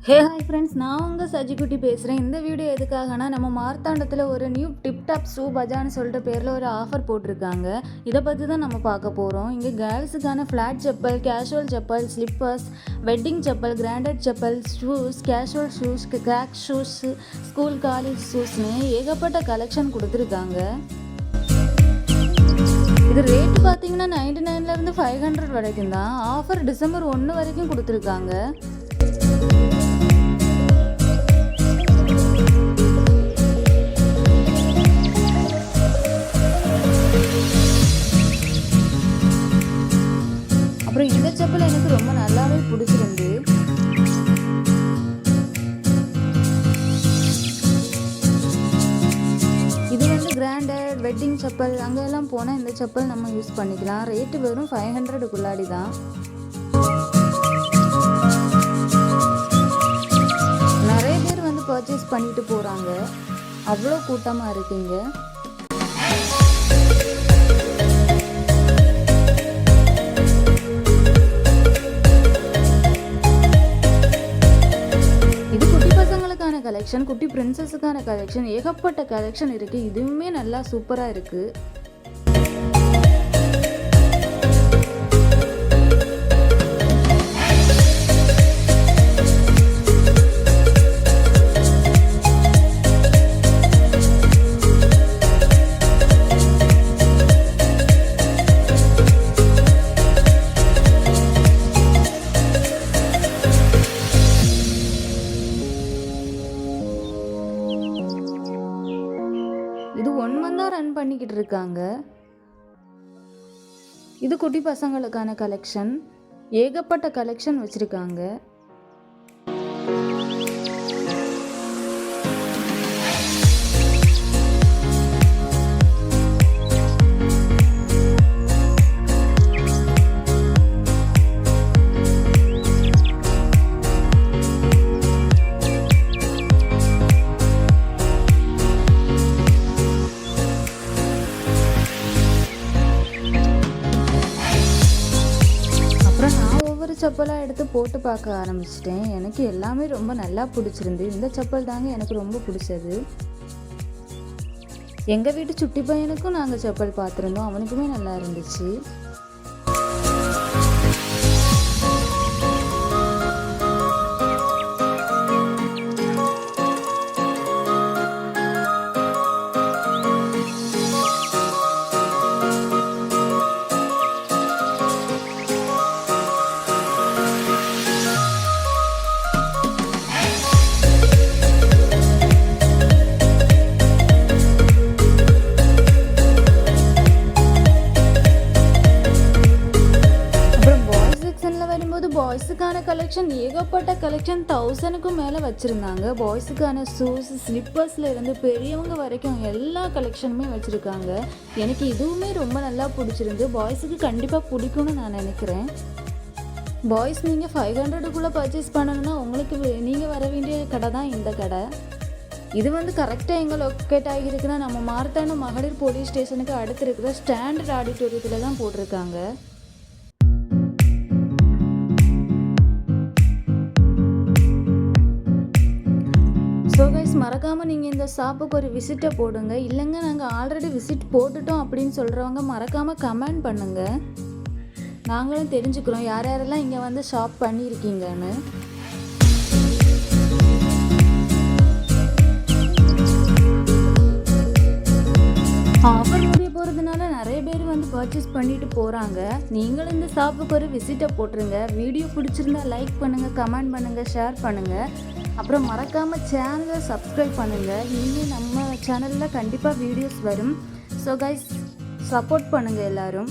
Hey hi friends, நான் உங்கள் சஜிக்குட்டி பேசுகிறேன். இந்த வீடியோ எதுக்காகனா, நம்ம மார்த்தாண்டத்தில் ஒரு நியூ டிப்டாப் ஷூ பஜான்னு சொல்லிட்டு பேரில் ஒரு ஆஃபர் போட்டிருக்காங்க. இதை பற்றி தான் நம்ம பார்க்க போகிறோம். இங்கே கேர்ள்ஸுக்கான flat chappal, casual chappal, slippers, wedding chappal, கிராண்டட் செப்பல், ஷூஸ், கேஷுவல் ஷூஸ், கிராக் ஷூஸ், ஸ்கூல் காலேஜ் ஷூஸ்னு ஏகப்பட்ட கலெக்ஷன் கொடுத்துருக்காங்க. இது ரேட்டு பார்த்தீங்கன்னா 99லேருந்து 500 வரைக்கும் தான். ஆஃபர் டிசம்பர் 1 வரைக்கும் கொடுத்துருக்காங்க. அப்புறம் இந்த செப்பல் எனக்கு ரொம்ப நல்லாவே பிடிச்சிருந்து. இது வந்து கிராண்டட் வெட்டிங் செப்பல், அங்கெல்லாம் போனால் இந்த செப்பல் நம்ம யூஸ் பண்ணிக்கலாம். ரேட்டு வெறும் 500க்குள்ளாடி தான். நிறைய பேர் வந்து பர்ச்சேஸ் பண்ணிட்டு போகிறாங்க. அவ்வளோ கூட்டமாக இருக்குங்க. கலெக்ஷன், குட்டி பிரின்சஸுக்கான கலெக்ஷன், ஏகப்பட்ட கலெக்ஷன் இருக்கு. இதுவுமே நல்லா சூப்பரா இருக்கு. இது 1 month தான் ரன் பண்ணிக்கிட்டு இருக்காங்க. இது குட்டி பசங்களுக்கான கலெக்ஷன், ஏகப்பட்ட கலெக்ஷன் வச்சிருக்காங்க. செப்பலாக எடுத்து போட்டு பார்க்க ஆரம்பிச்சிட்டேன். எனக்கு எல்லாமே ரொம்ப நல்லா பிடிச்சிருந்து. இந்த செப்பல் தாங்க எனக்கு ரொம்ப பிடிச்சது. எங்கள் வீட்டு சுட்டி பையனுக்கும் நாங்கள் செப்பல் பார்த்துருந்தோம், அவனுக்குமே நல்லா இருந்துச்சு. பாய்ஸுக்கான கலெக்ஷன் ஏகப்பட்ட கலெக்ஷன், 1000க்கும் மேலே வச்சுருந்தாங்க. பாய்ஸுக்கான ஷூஸ், ஸ்லிப்பர்ஸில் இருந்து பெரியவங்க வரைக்கும் எல்லா கலெக்ஷனுமே வச்சுருக்காங்க. எனக்கு இதுவுமே ரொம்ப நல்லா பிடிச்சிருந்து. பாய்ஸுக்கு கண்டிப்பாக பிடிக்கும்னு நான் நினைக்கிறேன். பாய்ஸ் நீங்கள் 500க்குள்ளே பர்ச்சேஸ் பண்ணணுன்னா உங்களுக்கு நீங்கள் வர வேண்டிய கடை தான் இந்த கடை. இது வந்து கரெக்டாக எங்கே லொக்கேட் ஆகியிருக்குன்னா, நம்ம மார்த்தாண்டம் மகளிர் போலீஸ் ஸ்டேஷனுக்கு அடுத்து இருக்கிற ஸ்டாண்டர்ட் ஆடிட்டோரியத்தில் தான் போட்டிருக்காங்க. ஸோ கைஸ், மறக்காமல் நீங்கள் இந்த ஷாப்புக்கு ஒரு விசிட்டை போடுங்க. இல்லைங்க நாங்கள் ஆல்ரெடி விசிட் போட்டுட்டோம் அப்படின்னு சொல்கிறவங்க மறக்காமல் கமெண்ட் பண்ணுங்கள். நாங்களும் தெரிஞ்சுக்கிறோம் யார் யாரெல்லாம் இங்கே வந்து ஷாப் பண்ணியிருக்கீங்கன்னு. ஆஃபர் முடிய போகிறதுனால நிறைய பேர் வந்து பர்ச்சேஸ் பண்ணிட்டு போகிறாங்க. நீங்களும் இந்த ஷாப்புக்கு ஒரு விசிட்டை போட்டுருங்க. வீடியோ பிடிச்சிருந்தா லைக் பண்ணுங்கள், கமெண்ட் பண்ணுங்கள், ஷேர் பண்ணுங்கள். அப்புறம் மறக்காமல் சேனலை சப்ஸ்கிரைப் பண்ணுங்கள். இனிமேல் நம்ம சேனலில் கண்டிப்பாக வீடியோஸ் வரும். ஸோ கைஸ், சப்போர்ட் பண்ணுங்கள் எல்லோரும்.